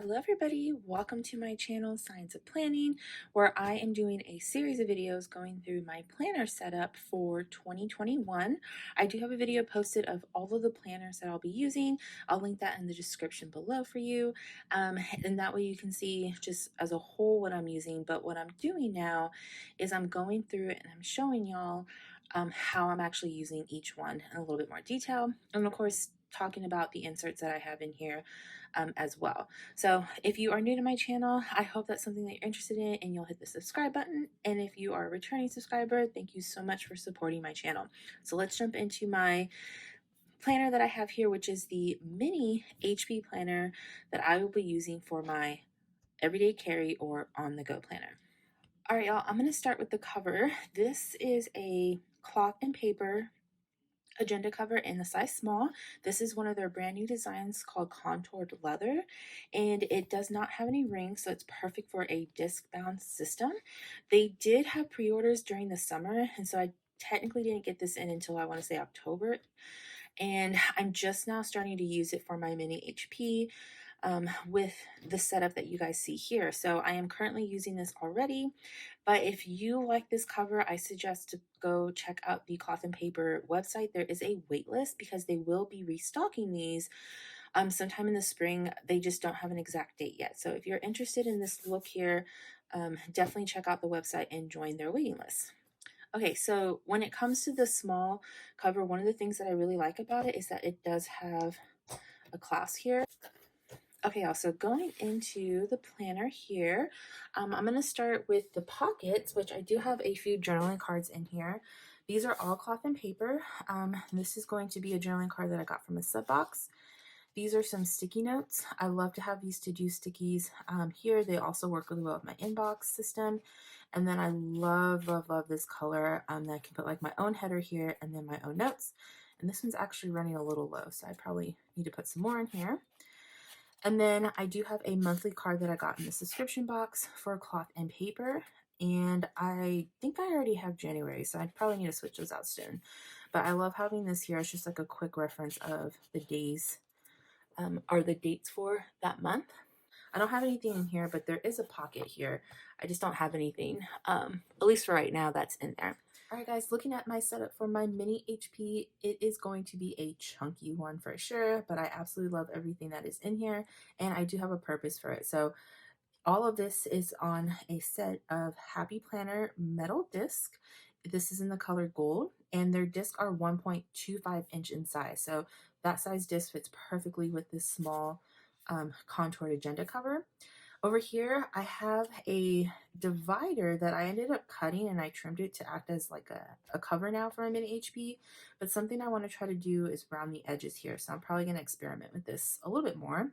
Hello everybody, welcome to my channel Science of Planning, where I am doing a series of videos going through my planner setup for 2021. I do have a video posted of all of the planners that I'll be using. I'll link that in the description below for you, and that way you can see just as a whole what I'm using. But what I'm doing now is I'm going through it and I'm showing y'all how I'm actually using each one in a little bit more detail, and of course talking about the inserts that I have in here as well. So if you are new to my channel, I hope that's something that you're interested in and you'll hit the subscribe button. And if you are a returning subscriber, thank you so much for supporting my channel. So let's jump into my planner that I have here, which is the mini HP planner that I will be using for my everyday carry or on the go planner. All right, y'all, I'm going to start with the cover. This is a cloth and paper agenda cover in the size small. This is one of their brand new designs called Contoured Leather, and it does not have any rings, so it's perfect for a disc bound system. They did have pre-orders during the summer, and so I technically didn't get this in until I want to say October, and I'm just now starting to use it for my mini HP with the setup that you guys see here. So I am currently using this already, but if you like this cover, I suggest to go check out the Cloth and Paper website. There is a wait list because they will be restocking these sometime in the spring. They just don't have an exact date yet. So if you're interested in this look here, definitely check out the website and join their waiting list. Okay, so when it comes to the small cover, one of the things that I really like about it is that it does have a clasp here. Okay, also going into the planner here, I'm going to start with the pockets, which I do have a few journaling cards in here. These are all cloth and paper. This is going to be a journaling card that I got from a sub box. These are some sticky notes. I love to have these to-do stickies here. They also work really well with my inbox system. And then I love, love, love this color that I can put like my own header here and then my own notes. And this one's actually running a little low, so I probably need to put some more in here. And then I do have a monthly card that I got in the subscription box for cloth and paper. And I think I already have January, so I probably need to switch those out soon. But I love having this here. It's just like a quick reference of the days or the dates for that month. I don't have anything in here, but there is a pocket here. I just don't have anything, at least for right now, that's in there. All right, guys, looking at my setup for my mini HP, it is going to be a chunky one for sure, but I absolutely love everything that is in here, and I do have a purpose for it. So all of this is on a set of Happy Planner metal disc. This is in the color gold, and their discs are 1.25 inch in size. So that size disc fits perfectly with this small contoured agenda cover. Over here, I have a divider that I ended up cutting and I trimmed it to act as like a cover now for a mini HP. But something I want to try to do is round the edges here. So I'm probably going to experiment with this a little bit more.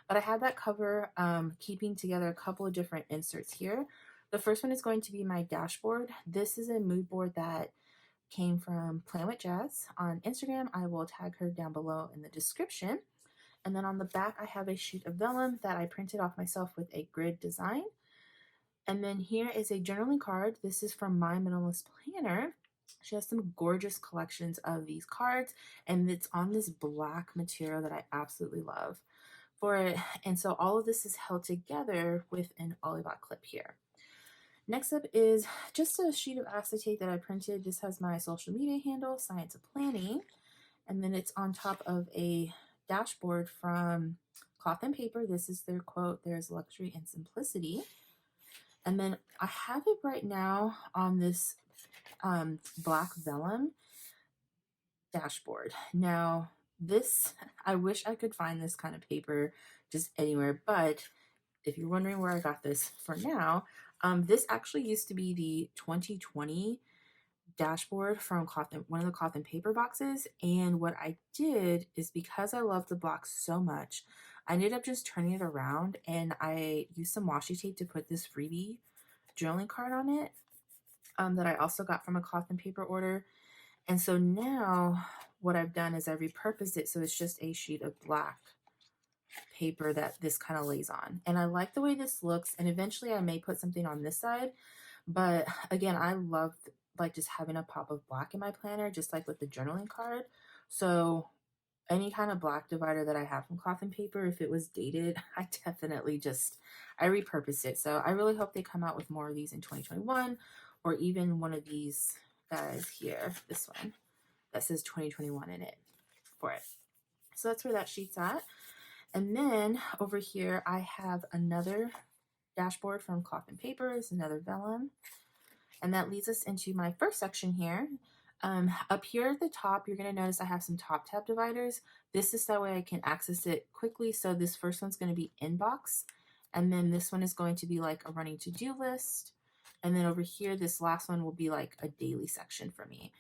But I have that cover keeping together a couple of different inserts here. The first one is going to be my dashboard. This is a mood board that came from Plan with Jazz on Instagram. I will tag her down below in the description. And then on the back, I have a sheet of vellum that I printed off myself with a grid design. And then here is a journaling card. This is from My Minimalist Planner. She has some gorgeous collections of these cards, and it's on this black material that I absolutely love for it. And so all of this is held together with an Olipop clip here. Next up is just a sheet of acetate that I printed. This has my social media handle, Science of Planning, and then it's on top of a dashboard from Cloth and Paper. This is their quote, "There's luxury and simplicity." And then I have it right now on this black vellum dashboard. Now, this, I wish I could find this kind of paper just anywhere, but if you're wondering where I got this for now, this actually used to be the 2020 dashboard from one of the Cloth and Paper boxes. And what I did is, because I love the box so much, I ended up just turning it around and I used some washi tape to put this freebie journaling card on it that I also got from a Cloth and Paper order. And so now what I've done is I repurposed it so it's just a sheet of black paper that this kind of lays on. And I like the way this looks, and eventually I may put something on this side. But again, I love like just having a pop of black in my planner, just like with the journaling card. So any kind of black divider that I have from Cloth and Paper, if it was dated, I definitely I repurposed it. So I really hope they come out with more of these in 2021, or even one of these guys here, this one that says 2021 in it for it. So that's where that sheet's at. And then over here, I have another dashboard from Cloth and Paper. It's another vellum. And that leads us into my first section here. Up here at the top, you're going to notice I have some top tab dividers. This is that way I can access it quickly. So this first one's going to be inbox. And then this one is going to be like a running to-do list. And then over here, this last one will be like a daily section for me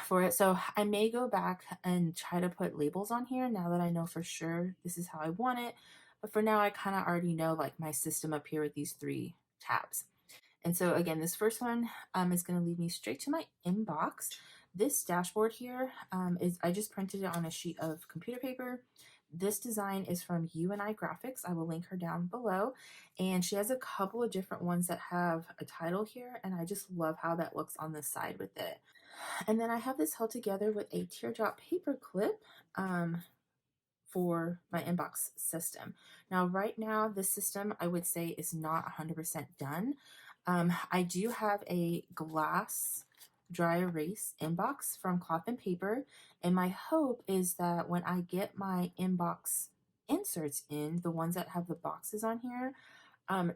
for it. So I may go back and try to put labels on here now that I know for sure this is how I want it. But for now, I kind of already know like my system up here with these 3 tabs. And so again, this first one is going to lead me straight to my inbox. This dashboard here is, I just printed it on a sheet of computer paper. This design is from UNI Graphics. I will link her down below. And she has a couple of different ones that have a title here. And I just love how that looks on the side with it. And then I have this held together with a teardrop paper clip for my inbox system. Now, right now, this system I would say is not 100% done. I do have a glass dry erase inbox from Cloth and Paper, and my hope is that when I get my inbox inserts in, the ones that have the boxes on here,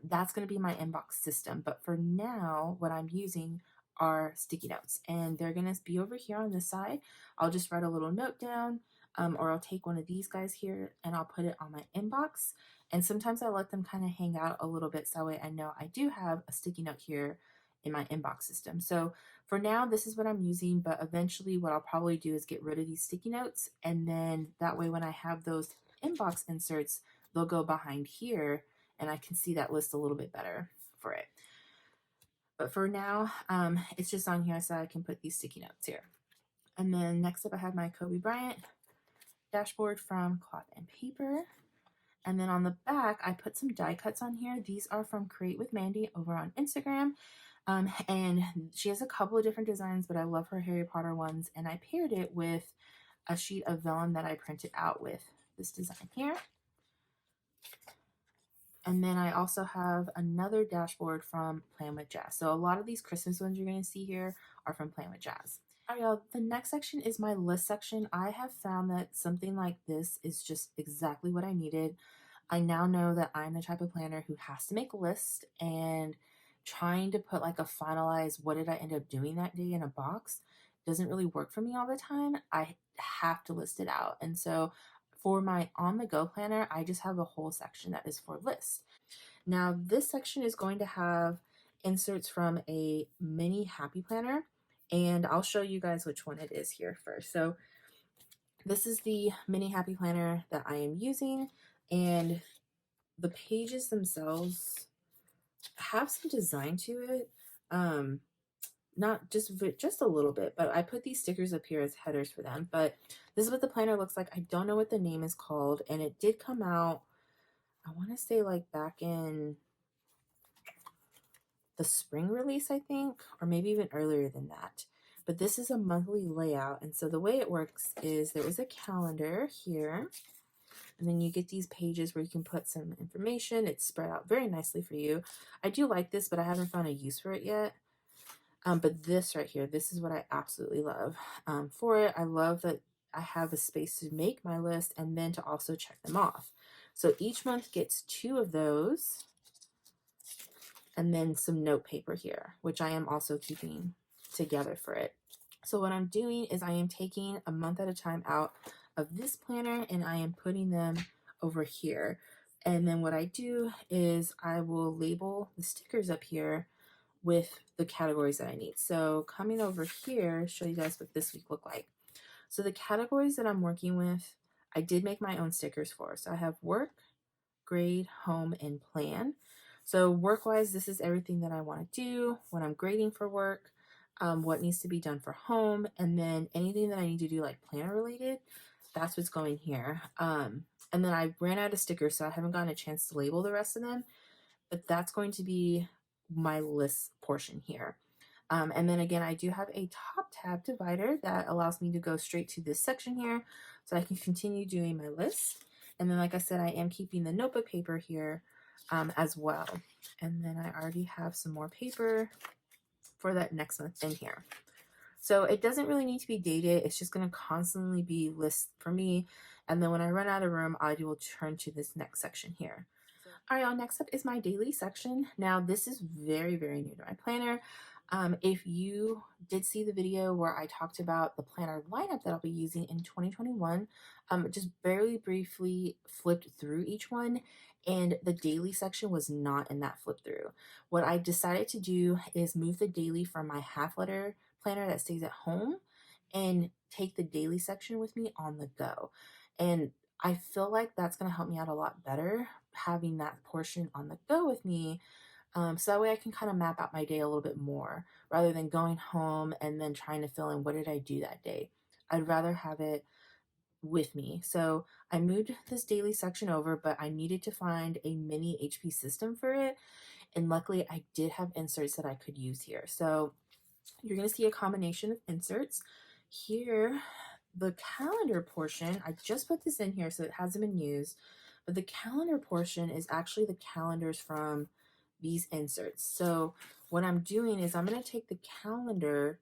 that's going to be my inbox system. But for now, what I'm using are sticky notes, and they're going to be over here on this side. I'll just write a little note down, or I'll take one of these guys here and I'll put it on my inbox. And sometimes I let them kind of hang out a little bit so that way I know I do have a sticky note here in my inbox system. So for now, this is what I'm using, but eventually what I'll probably do is get rid of these sticky notes, and then that way when I have those inbox inserts, they'll go behind here and I can see that list a little bit better for it. But for now, it's just on here so I can put these sticky notes here. And then next up I have my Kobe Bryant dashboard from Cloth and Paper. And then on the back, I put some die cuts on here. These are from Create with Mandy over on Instagram. And she has a couple of different designs, but I love her Harry Potter ones. And I paired it with a sheet of vellum that I printed out with this design here. And then I also have another dashboard from Plan with Jazz. So a lot of these Christmas ones you're going to see here are from Plan with Jazz. All right, y'all, the next section is my list section. I have found that something like this is just exactly what I needed. I now know that I'm the type of planner who has to make a list, and trying to put like a finalized what did I end up doing that day in a box doesn't really work for me all the time. I have to list it out. And so for my on-the-go planner, I just have a whole section that is for lists. Now, this section is going to have inserts from a mini happy planner, and I'll show you guys which one it is here first. So this is the mini happy planner that I am using, and the pages themselves have some design to it. Not just a little bit, but I put these stickers up here as headers for them. But this is what the planner looks like. I don't know what the name is called, and it did come out, I want to say like back in the spring release, I think, or maybe even earlier than that. But this is a monthly layout, and so the way it works is there is a calendar here, and then you get these pages where you can put some information. It's spread out very nicely for you. I do like this, but I haven't found a use for it yet. But this right here, this is what I absolutely love for it. I love that I have a space to make my list and then to also check them off. So each month gets 2 of those, and then some note paper here, which I am also keeping together for it. So what I'm doing is I am taking a month at a time out of this planner and I am putting them over here. And then what I do is I will label the stickers up here with the categories that I need. So coming over here, show you guys what this week looked like. So the categories that I'm working with, I did make my own stickers for. So I have work, grade, home, and plan. So work-wise, this is everything that I want to do, what I'm grading for work, what needs to be done for home, and then anything that I need to do like planner related, that's what's going here. And then I ran out of stickers, so I haven't gotten a chance to label the rest of them, but that's going to be my list portion here. And then again, I do have a top tab divider that allows me to go straight to this section here so I can continue doing my list. And then, like I said, I am keeping the notebook paper here as well. And then I already have some more paper for that next month in here. So it doesn't really need to be dated. It's just going to constantly be lists for me. And then when I run out of room, I will turn to this next section here. All right, next up is my daily section. Now, this is very, very new to my planner. If you did see the video where I talked about the planner lineup that I'll be using in 2021, just barely briefly flipped through each one, and the daily section was not in that flip through. What I decided to do is move the daily from my half letter planner that stays at home and take the daily section with me on the go. And I feel like that's going to help me out a lot better having that portion on the go with me. So that way I can kind of map out my day a little bit more rather than going home and then trying to fill in what did I do that day. I'd rather have it with me. So I moved this daily section over, but I needed to find a mini HP system for it. And luckily I did have inserts that I could use here. So you're going to see a combination of inserts. Here, the calendar portion, I just put this in here so it hasn't been used, but the calendar portion is actually the calendars from these inserts. So what I'm doing is I'm going to take the calendar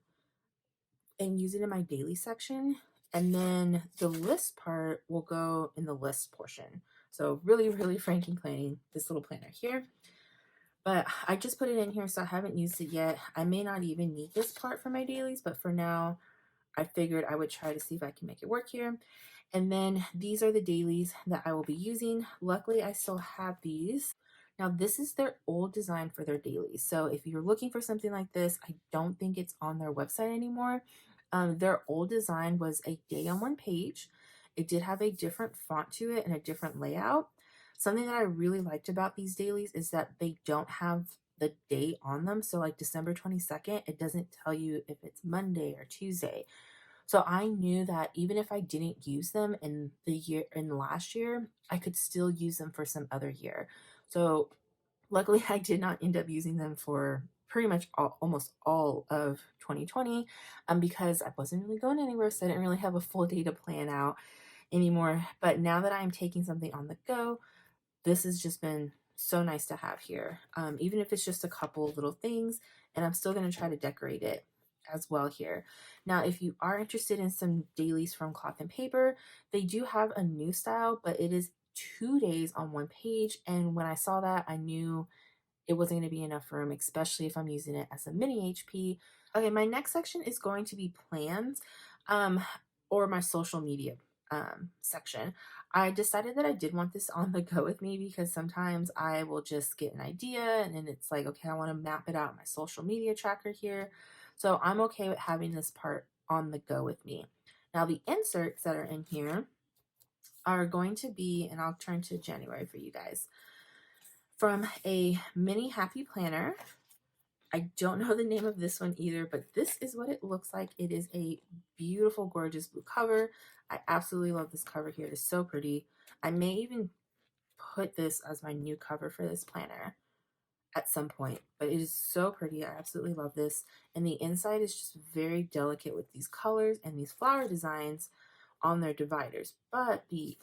and use it in my daily section, and then the list part will go in the list portion. So really, really franking planning this little planner here. But I just put it in here, so I haven't used it yet. I may not even need this part for my dailies, but for now, I figured I would try to see if I can make it work here. And then these are the dailies that I will be using. Luckily, I still have these. Now, this is their old design for their dailies. So if you're looking for something like this, I don't think it's on their website anymore. Their old design was a day on one page. It did have a different font to it and a different layout. Something that I really liked about these dailies is that they don't have the date on them. So like December 22nd, it doesn't tell you if it's Monday or Tuesday. So I knew that even if I didn't use them in the last year, I could still use them for some other year. So luckily I did not end up using them for pretty much almost all of 2020 because I wasn't really going anywhere. So I didn't really have a full day to plan out anymore. But now that I'm taking something on the go, this has just been so nice to have here. Even if it's just a couple little things, and I'm still going to try to decorate it as well here. Now, if you are interested in some dailies from Cloth and Paper, they do have a new style, but it is 2 days on one page. And when I saw that, I knew it wasn't going to be enough room, especially if I'm using it as a mini HP. Okay, my next section is going to be plans or my social media section. I decided that I did want this on the go with me because sometimes I will just get an idea and then it's like, okay, I want to map it out in my social media tracker here. So I'm okay with having this part on the go with me. Now, the inserts that are in here are going to be, and I'll turn to January for you guys, from a mini happy planner. I don't know the name of this one either, but this is what it looks like. It is a beautiful, gorgeous blue cover. I absolutely love this cover here. It is so pretty. I may even put this as my new cover for this planner at some point, but it is so pretty. I absolutely love this. And the inside is just very delicate with these colors and these flower designs on their dividers. But the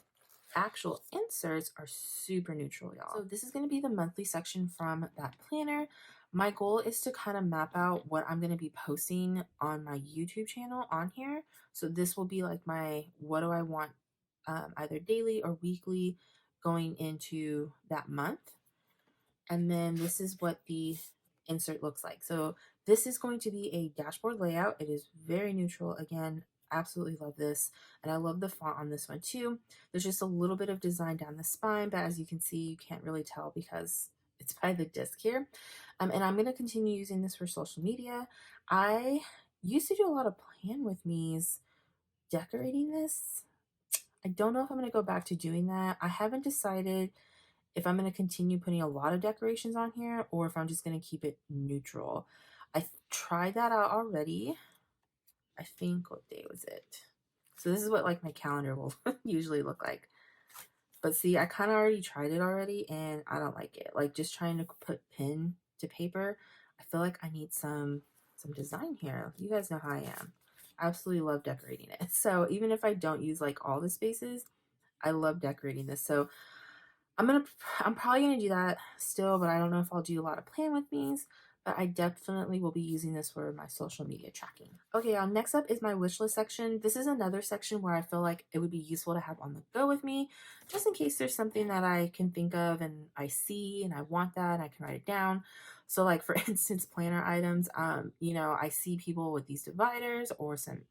actual inserts are super neutral, y'all. So this is going to be the monthly section from that planner. My goal is to kind of map out what I'm going to be posting on my YouTube channel on here. So this will be like my what do I want either daily or weekly going into that month. And then this is what the insert looks like. So this is going to be a dashboard layout. It is very neutral. Again, absolutely love this. And I love the font on this one too. There's just a little bit of design down the spine, but as you can see, you can't really tell because it's by the disc here. And I'm going to continue using this for social media. I used to do a lot of plan with me's decorating this. I don't know if I'm going to go back to doing that. I haven't decided if I'm going to continue putting a lot of decorations on here or if I'm just going to keep it neutral. I tried that out already. I think, what day was it? So this is what like my calendar will usually look like. But see, I kind of already tried it already and I don't like it. Like just trying to put pen to paper, I feel like I need some some design here. You guys know how I am. I absolutely love decorating it. So even if I don't use like all the spaces, I love decorating this. So I'm probably gonna do that still, but I don't know if I'll do a lot of plan with me's, but I definitely will be using this for my social media tracking. Okay, next up is my wish list section. This is another section where I feel like it would be useful to have on the go with me, just in case there's something that I can think of and I see and I want that and I can write it down. So like for instance, planner items, I see people with these dividers or some,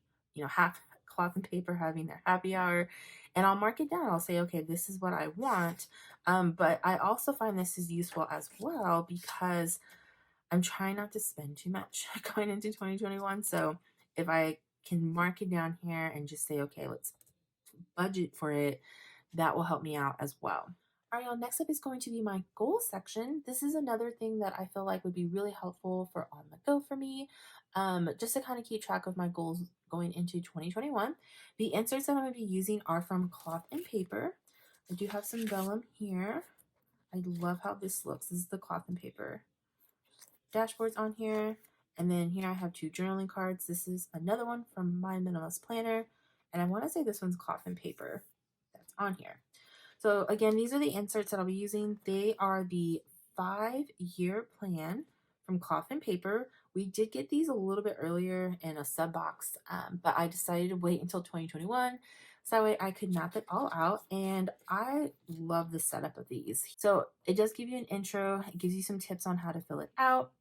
half cloth and paper having their happy hour, and I'll mark it down. I'll say, okay, this is what I want. But I also find this is useful as well because I'm trying not to spend too much going into 2021. So if I can mark it down here and just say, okay, let's budget for it, that will help me out as well. All right, y'all, next up is going to be my goals section. This is another thing that I feel like would be really helpful for on the go for me, just to kind of keep track of my goals going into 2021. The inserts that I'm going to be using are from cloth and paper. I do have some vellum here. I love how this looks. This is the cloth and paper dashboards on here. And then here I have 2 journaling cards. This is another one from my minimalist planner. And I want to say this one's cloth and paper that's on here. So again, these are the inserts that I'll be using. They are the 5-year plan from cloth and paper. We did get these a little bit earlier in a sub box, but I decided to wait until 2021 so that way I could map it all out. And I love the setup of these. So it does give you an intro. It gives you some tips on how to fill it out.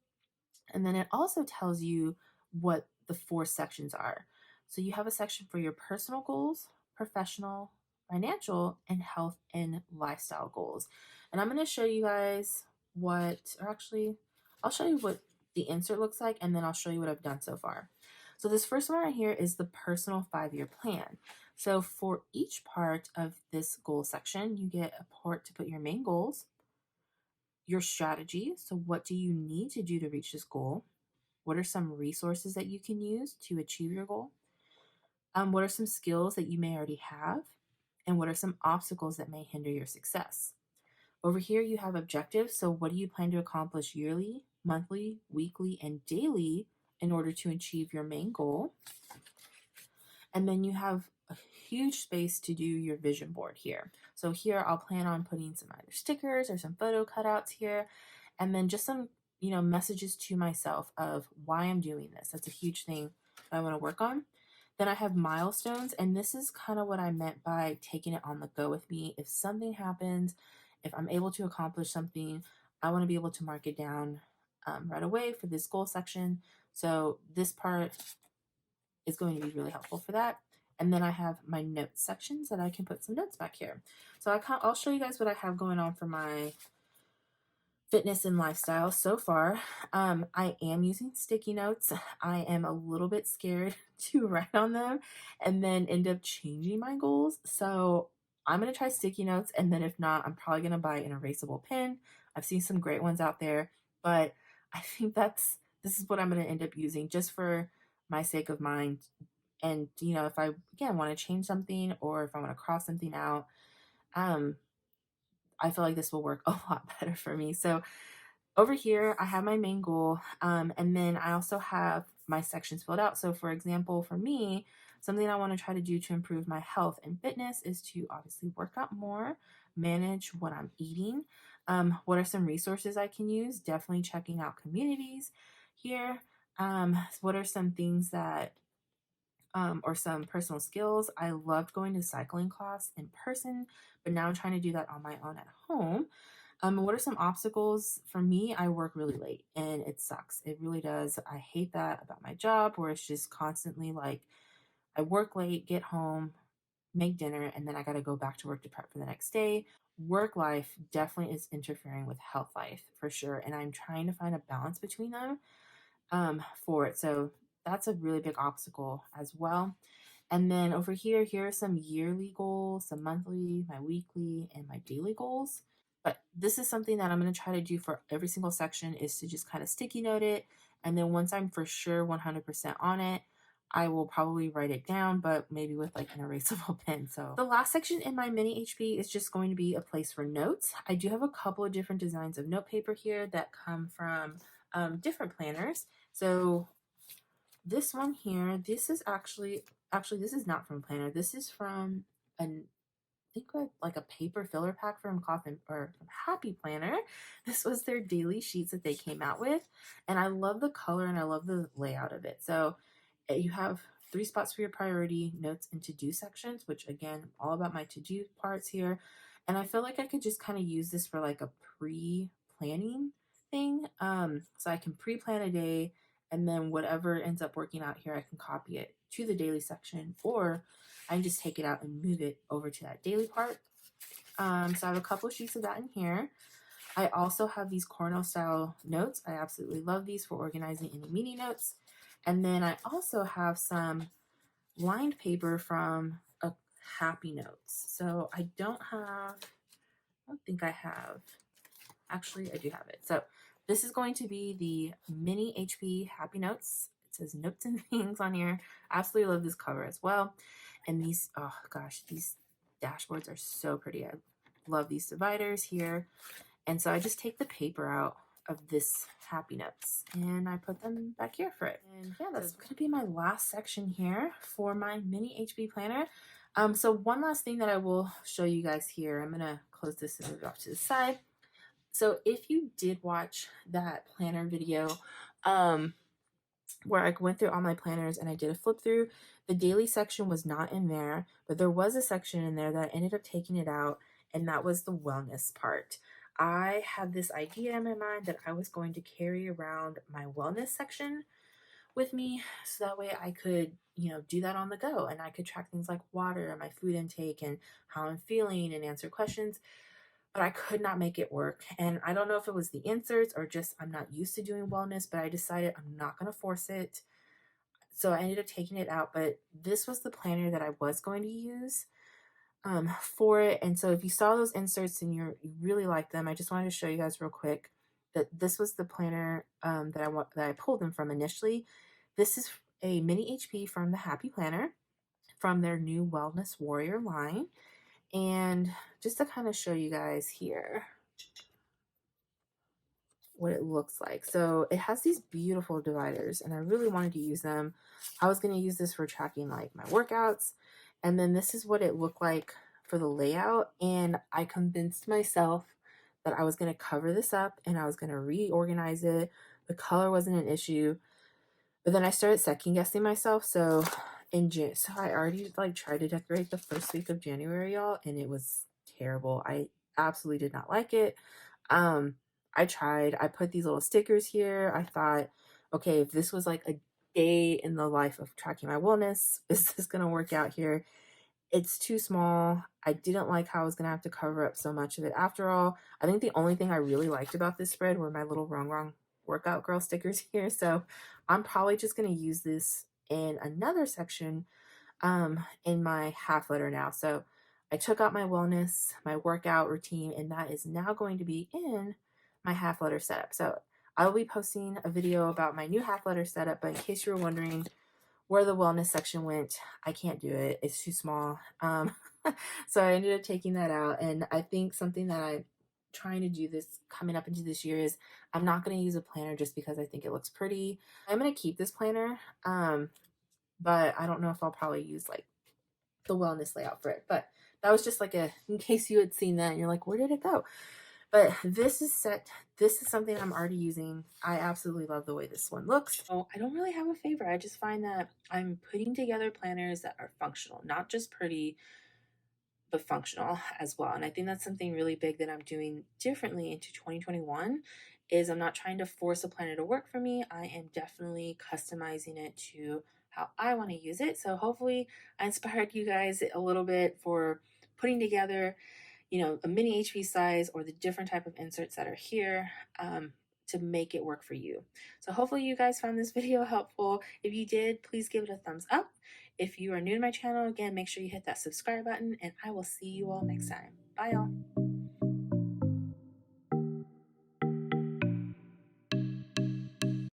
And then it also tells you what the 4 sections are. So you have a section for your personal goals, professional, financial, and health and lifestyle goals. And I'm going to show you guys I'll show you what the insert looks like, and then I'll show you what I've done so far. So this first one right here is the personal 5-year plan. So for each part of this goal section, you get a part to put your main goals, your strategy. So what do you need to do to reach this goal? What are some resources that you can use to achieve your goal? What are some skills that you may already have? And what are some obstacles that may hinder your success? Over here, you have objectives. So what do you plan to accomplish yearly, monthly, weekly, and daily in order to achieve your main goal? And then you have a huge space to do your vision board here. So here I'll plan on putting some either stickers or some photo cutouts here, and then just some, messages to myself of why I'm doing this. That's a huge thing I want to work on. Then I have milestones, and this is kind of what I meant by taking it on the go with me. If something happens, if I'm able to accomplish something, I want to be able to mark it down right away for this goal section. So this part is going to be really helpful for that. And then I have my notes sections that I can put some notes back here. So I'll show you guys what I have going on for my fitness and lifestyle so far. I am using sticky notes. I am a little bit scared to write on them and then end up changing my goals. So I'm going to try sticky notes, and then if not, I'm probably going to buy an erasable pen. I've seen some great ones out there, but I think this is what I'm going to end up using just for my sake of mind. And, if I, again, want to change something or if I want to cross something out, I feel like this will work a lot better for me. So over here, I have my main goal, and then I also have my sections filled out. So for example, for me, something I want to try to do to improve my health and fitness is to obviously work out more, manage what I'm eating. What are some resources I can use? Definitely checking out communities here. What are some things that or some personal skills? I loved going to cycling class in person, but now I'm trying to do that on my own at home. What are some obstacles? For me, I work really late and it sucks. It really does. I hate that about my job where it's just constantly like I work late, get home, make dinner, and then I got to go back to work to prep for the next day. Work life definitely is interfering with health life for sure. And I'm trying to find a balance between them for it. So that's a really big obstacle as well. And then over here are some yearly goals, some monthly, my weekly, and my daily goals. But this is something that I'm going to try to do for every single section, is to just kind of sticky note it. And then once I'm for sure 100% on it, I will probably write it down, but maybe with like an erasable pen. So the last section in my mini HP is just going to be a place for notes. I do have a couple of different designs of note paper here that come from different planners. So this one here, this is actually this is not from Planner. This is from an I think like a paper filler pack from Coffin or from Happy Planner. This was their daily sheets that they came out with, and I love the color and I love the layout of it. So you have 3 spots for your priority, notes, and to-do sections, which again, all about my to-do parts here. And I feel like I could just kind of use this for like a pre-planning thing. So I can pre-plan a day, and then whatever ends up working out here, I can copy it to the daily section, or I can just take it out and move it over to that daily part. So I have a couple of sheets of that in here. I also have these Cornell style notes. I absolutely love these for organizing any meeting notes. And then I also have some lined paper from a Happy Notes. So I don't think I have, actually I do have it. So this is going to be the mini HP Happy Notes. It says notes and things on here. I absolutely love this cover as well. And these, oh gosh, these dashboards are so pretty. I love these dividers here. And so I just take the paper out of this Happy Notes and I put them back here for it. And yeah, that's going to be my last section here for my mini HB planner. So one last thing that I will show you guys here, I'm going to close this and move it off to the side. So if you did watch that planner video, where I went through all my planners and I did a flip through, the daily section was not in there, but there was a section in there that I ended up taking it out, and that was the wellness part. I had this idea in my mind that I was going to carry around my wellness section with me, so that way I could, do that on the go, and I could track things like water and my food intake and how I'm feeling and answer questions. But I could not make it work. And I don't know if it was the inserts or just I'm not used to doing wellness, but I decided I'm not going to force it. So I ended up taking it out, but this was the planner that I was going to use for it. And so if you saw those inserts and you really like them, I just wanted to show you guys real quick that this was the planner that I pulled them from initially. This is a mini HP from the Happy Planner from their new Wellness Warrior line. And just to kind of show you guys here what it looks like. So it has these beautiful dividers and I really wanted to use them. I was going to use this for tracking like my workouts. And then this is what it looked like for the layout. And I convinced myself that I was going to cover this up and I was going to reorganize it. The color wasn't an issue. But then I started second guessing myself. So so I already like tried to decorate the first week of January, y'all, and it was terrible. I absolutely did not like it. I tried. I put these little stickers here. I thought, okay, if this was like a day in the life of tracking my wellness, is this gonna work out here? It's too small. I didn't like how I was gonna have to cover up so much of it. After all, I think the only thing I really liked about this spread were my little wrong workout girl stickers here. So I'm probably just gonna use this in another section in my half letter now. So I took out my wellness, my workout routine, and that is now going to be in my half letter setup. So I will be posting a video about my new half letter setup, but in case you were wondering where the wellness section went, I can't do it. It's too small. So I ended up taking that out. And I think something that I'm trying to do this coming up into this year is I'm not going to use a planner just because I think it looks pretty. I'm going to keep this planner, but I don't know if I'll probably use like the wellness layout for it. But that was just like in case you had seen that and you're like, where did it go? But this is set. This is something I'm already using. I absolutely love the way this one looks. So I don't really have a favorite. I just find that I'm putting together planners that are functional, not just pretty, but functional as well. And I think that's something really big that I'm doing differently into 2021 is I'm not trying to force a planner to work for me. I am definitely customizing it to how I want to use it. So hopefully I inspired you guys a little bit for putting together, a mini HP size or the different type of inserts that are here to make it work for you. So hopefully you guys found this video helpful. If you did, please give it a thumbs up. If you are new to my channel, again, make sure you hit that subscribe button and I will see you all next time. Bye y'all.